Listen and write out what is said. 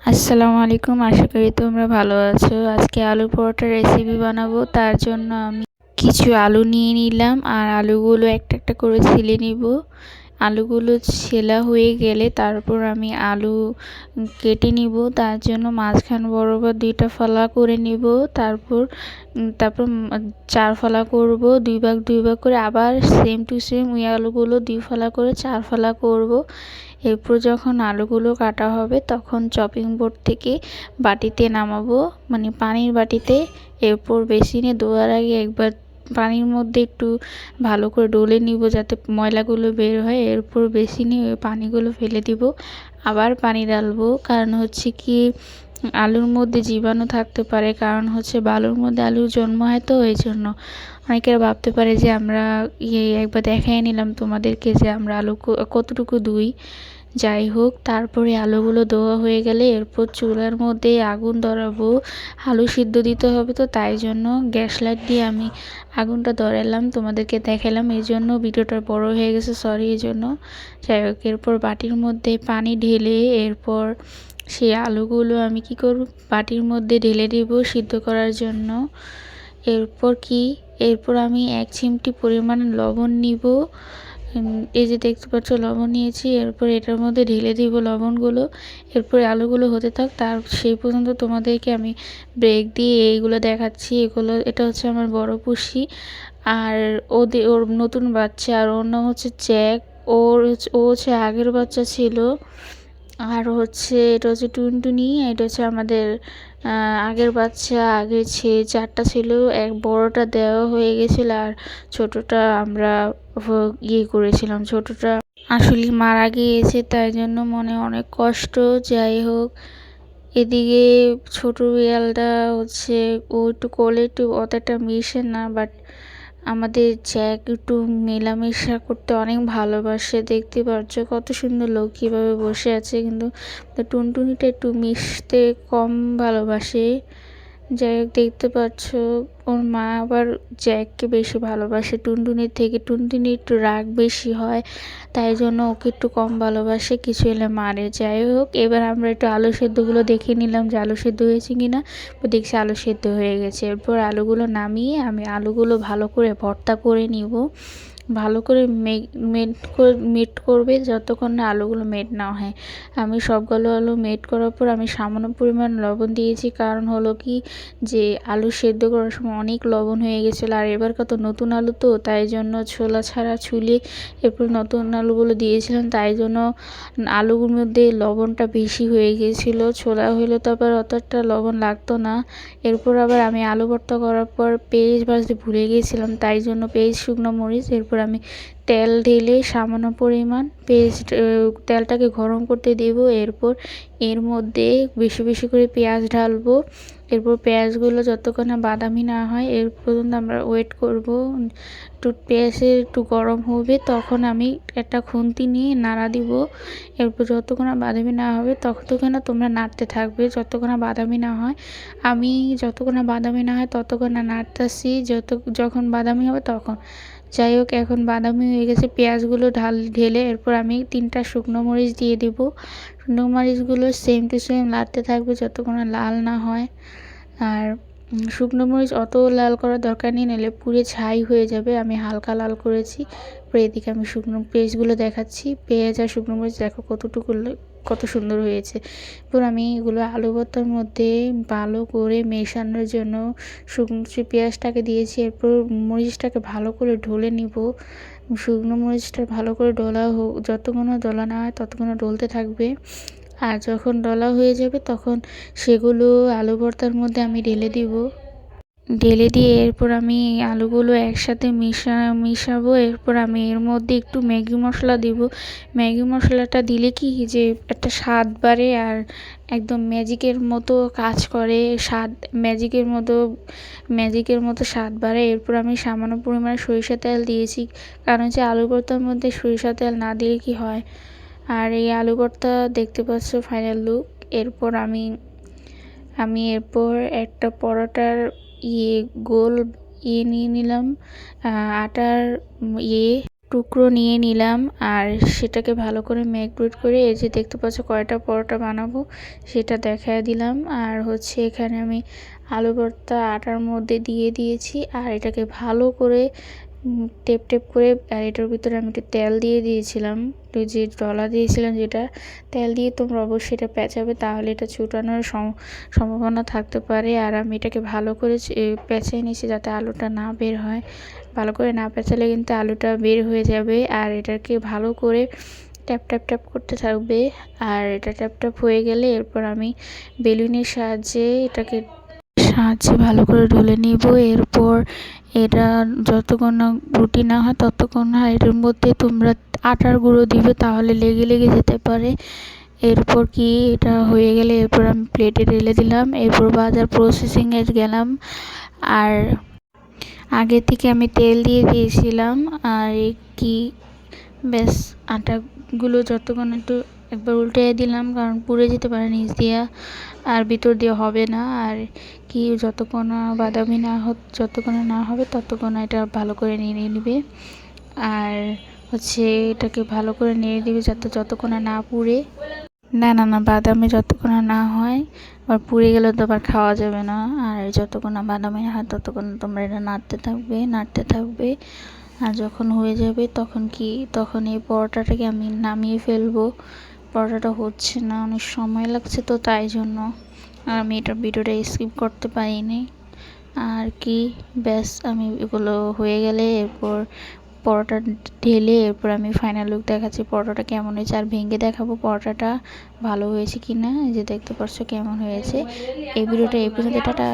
আসসালামু আলাইকুম, আশা করি তোমরা ভালো আছো। আজকে আলু পরোটার রেসিপি বানাবো। তার জন্য আমি কিছু আলু নিয়ে নিলাম আর আলুগুলো একটা একটা করে ছিলে নিব। আলুগুলো ছেলা হয়ে গেলে তারপর আমি আলু কেটে নিব। তার জন্য মাঝখান বরাবর দুইটা ফালা করে নিব। তারপর তারপর চার ফালা করব, দুই ভাগ করে। আবার সেম টু সেম ওই আলুগুলো দুই ফালা করে চার ফালা করব। এরপর যখন আলুগুলো কাটা হবে তখন চপিং বোর্ড থেকে বাটিতে নামাবো, মানে পানির বাটিতে। এরপর বেসিনে দেওয়ার আগে একবার পানির মধ্যে একটু ভালো করে ডলে নিব যাতে ময়লাগুলো বের হয়। এরপর বেসিনে ওই পানিগুলো ফেলে দিব, আবার পানি ডালবো। কারণ হচ্ছে কি, আলুর মধ্যে জীবাণু থাকতে পারে, কারণ হচ্ছে বালুর মধ্যে আলুর জন্ম হয়, তো এই জন্য অনেকেরা ভাবতে পারে যে আমরা একবার দেখাই নিলাম তোমাদেরকে যে আমরা আলু কতটুকু ধুই। যাই হোক, তারপরে আলুগুলো ধোয়া হয়ে গেলে এরপর চুলার মধ্যে আগুন ধরাবো। আলু সিদ্ধ দিতে হবে, তো তাই জন্য গ্যাস লাইট দিয়ে আমি আগুনটা ধরালাম, তোমাদেরকে দেখালাম। এই জন্য ভিডিওটা বড় হয়ে গেছে, সরি এই জন্য। যাই হোক, এরপর বাটির মধ্যে পানি ঢেলে এরপর সেই আলুগুলো আমি কি করব, বাটির মধ্যে ঢেলে দিব সিদ্ধ করার জন্য। এরপর আমি 1 চিমটি পরিমাণ লবণ নিব। এই যে দেখতে পাচ্ছ লবণ নিয়েছি। এরপর এটার মধ্যে ঢেলে দিব লবণগুলো। এরপর আলুগুলো হতে থাক, তার সেই পর্যন্ত তোমাদেরকে আমি ব্রেক দিয়ে এইগুলো দেখাচ্ছি। এটা হচ্ছে আমার বড় পুষি, আর ওর নতুন বাচ্চা, আর ওর নাম হচ্ছে জ্যাক। ও হচ্ছে আগের বাচ্চা ছিল। আর হচ্ছে এটা হচ্ছে টুনটুনি, এটা হচ্ছে আমাদের আগের বাচ্চা। আগে 4টা ছিল, এক বড়টা দেওয়া হয়ে গেছিল আর ছোটটা আমরা করেছিলাম। ছোটটা আসলে মারা গিয়েছে, তাই জন্য মনে অনেক কষ্ট। যাই হোক, এদিকে ছোট বিড়ালটা হচ্ছে ও একটু কোলে একটু অতটা মিশে না, বাট আমাদের জ্যাক একটু মেলামেশা করতে অনেক ভালোবাসে। দেখতে পাচ্ছ কত সুন্দর লোক কীভাবে বসে আছে, কিন্তু টুনটুনিটা একটু মিশতে কম ভালোবাসে। যাই হোক, দেখতে পাচ্ছ ওর মা আবার জ্যাককে বেশি ভালোবাসে টুনটুনির থেকে। টুনটুনি একটু রাগ বেশি হয়, তাই জন্য ওকে একটু কম ভালোবাসে, কিছু এলে মারে। যাই হোক, এবার আমরা একটু আলু সেদ্ধগুলো দেখে নিলাম যে আলু সেদ্ধ হয়েছে কিনা। দেখছি আলু সেদ্ধ হয়ে গেছে। এরপর আলুগুলো নামিয়ে আমি আলুগুলো ভালো করে ভর্তা করে নিব। ভালো করে মেট করবে যতক্ষণ না আলুগুলো মেট না হয়। আমি সবগুলো আলু মেট করার পর আমি সামান্য পরিমাণ লবণ দিয়েছি, কারণ হলো কি যে আলু সেদ্ধ করার সময় অনেক লবণ হয়ে গেছিলো। আর এবার কত নতুন আলু, তো তাই জন্য ছোলা ছাড়া ছুলে এরপর নতুন আলুগুলো দিয়েছিলাম, তাই জন্য আলুগুলোর মধ্যে লবণটা বেশি হয়ে গিয়েছিলো। ছোলা হইলে তো আবার অতটা লবণ লাগতো না। এরপর আবার আমি আলু ভর্তা করার পর পেঁয়াজ ভাজতে ভুলে গিয়েছিলাম, তাই জন্য পেঁয়াজ শুকনো মরিচ। এরপর আমি তেল ঢেলে সামান্য পরিমাণ তেলটাকে গরম করতে দেব। এরপর এর মধ্যে বেশি বেশি করে পেঁয়াজ ঢালবো। এরপর পেঁয়াজগুলো যতক্ষণ না বাদামি না হয় এর পর্যন্ত আমরা ওয়েট করব। পেঁয়াজের একটু গরম হবে তখন আমি একটা খুন্তি নিয়ে নাড়া দিব। এরপর যতক্ষণ না বাদামি না হবে ততক্ষণ না তোমরা নাড়তে থাকবে, যতক্ষণ না বাদামি না হয়। আমি যতক্ষণ না বাদামি না হয় ততক্ষণ না নাড়তেছি, যখন বাদামি হবে তখন। যাই হোক, এখন বাদামি হয়ে গেছে, পেঁয়াজগুলো ঢেলে এরপর আমি 3টা শুকনো মরিচ দিয়ে দিব। শুকনো মরিচগুলো সেম টু সেম নাড়তে থাকবে যতক্ষণ না লাল না হয়। আর শুকনো মরিচ অত লাল করার দরকার নেই, নাহলে পুড়ে ছাই হয়ে যাবে। আমি হালকা লাল করেছি। এদিকে আমি শুকনো পেঁয়াজগুলো দেখাচ্ছি। পেঁয়াজ আর শুকনো মরিচ দেখো কত সুন্দর হয়েছে। এরপর আমি এগুলো আলু ভর্তার মধ্যে ভালো করে মেশানোর জন্য শুকনো পেঁয়াজটাকে দিয়েছি। এরপর মরিচটাকে ভালো করে ঢলে নিব। শুকনো মরিচটা ভালো করে যতক্ষণ ডলা না হয় ততক্ষণ ডলতে থাকবে। আর যখন ডলা হয়ে যাবে তখন সেগুলো আলু ভর্তার মধ্যে আমি ঢেলে দিয়ে এরপর আমি আলুগুলো একসাথে মিশাবো। এরপর আমি এর মধ্যে একটু ম্যাগি মশলা দিব। ম্যাগি মশলাটা দিলে কি যে একটা স্বাদ বাড়ে আর একদম ম্যাজিকের মতো কাজ করে, ম্যাজিকের মতো স্বাদ বাড়ে। এরপর আমি সামান্য পরিমাণে সরিষা তেল দিয়েছি, কারণ হচ্ছে আলু ভর্তার মধ্যে সরিষা তেল না দিলে কি হয়। আর এই আলু ভর্তা দেখতে পাচ্ছ ফাইনাল লুক। এরপর আমি একটা পরোটার গোল নিয়ে নিলাম, আটার ইয়ে টুকরো নিয়ে নিলাম আর সেটাকে ভালো করে ম্যাগনেট করে এই যে দেখতে পাচ্ছ কয়টা পরোটা বানাবো সেটা দেখায় দিলাম। আর হচ্ছে এখানে আমি আলু ভর্তা আটার মধ্যে দিয়ে দিয়েছি আর এটাকে ভালো করে টেপ টেপ করে, আর এটার ভিতরে আমি একটু তেল দিয়ে দিয়েছিলাম, তো যে ডলা দিয়েছিলাম যেটা তেল দিয়ে তোমরা অবশ্যই এটা পেঁচাবে, তাহলে এটা ছুটানোর সম্ভাবনা থাকতে পারে। আর আমি এটাকে ভালো করে পেঁচাই নিয়েছি যাতে আলুটা না বের হয়। ভালো করে না পেঁচালে কিন্তু আলুটা বের হয়ে যাবে। আর এটাকে ভালো করে ট্যাপ ট্যাপ ট্যাপ করতে থাকবে। আর এটা ট্যাপ ট্যাপ হয়ে গেলে এরপর আমি বেলুনের সাহায্যে ভালো করে ঢেলে নিব। এরপর এটা যতক্ষণ না রুটি না হয় ততক্ষণ না এটার মধ্যে তোমরা আটার গুঁড়ো দিবে, তাহলে লেগে লেগে যেতে পারে। এরপর কি এটা হয়ে গেলে এরপর আমি প্লেটে ঢেলে দিলাম। এরপর বাজার প্রসেসিংয়ে গেলাম। আর আগে থেকে আমি তেল দিয়ে দিয়েছিলাম। আর কি ব্যাস আটাগুলো যতক্ষণ একটু একবার উল্টে দিলাম, কারণ পুড়ে যেতে পারে নিচ দিয়া, আর ভিতর দিয়ে হবে না। আর কি যতক্ষণ বাদামি যতক্ষণ না হবে ততক্ষণ এটা ভালো করে নেড়ে নিবে। আর হচ্ছে এটাকে ভালো করে নেড়ে দিবে যাতে যতক্ষণ না পুড়ে, না বাদামি যতক্ষণ না হয়, আবার পুড়ে গেলে তো আবার খাওয়া যাবে না। আর যতক্ষণ না বাদামি না হয় ততক্ষণ তোমরা এটা নাড়তে থাকবে। আর যখন হয়ে যাবে তখন এই পরোটাটাকে আমি নামিয়ে ফেলবো। পরোটাটা হচ্ছে না, অনেক সময় লাগছে, তো তাই জন্য আমি এটা ভিডিওটা স্কিপ করতে পারিনি। আর কি ব্যাস আমি এগুলো হয়ে গেলে এরপর পরোটা ঢেলে এরপর আমি ফাইনাল লুক দেখাচ্ছি পরোটাটা কেমন হয়েছে, আর ভেঙে দেখাবো পরোটাটা ভালো হয়েছে কিনা। এই যে দেখতে পাচ্ছ কেমন হয়েছে। এই ভিডিওটা এই পর্যন্ত, টাটা।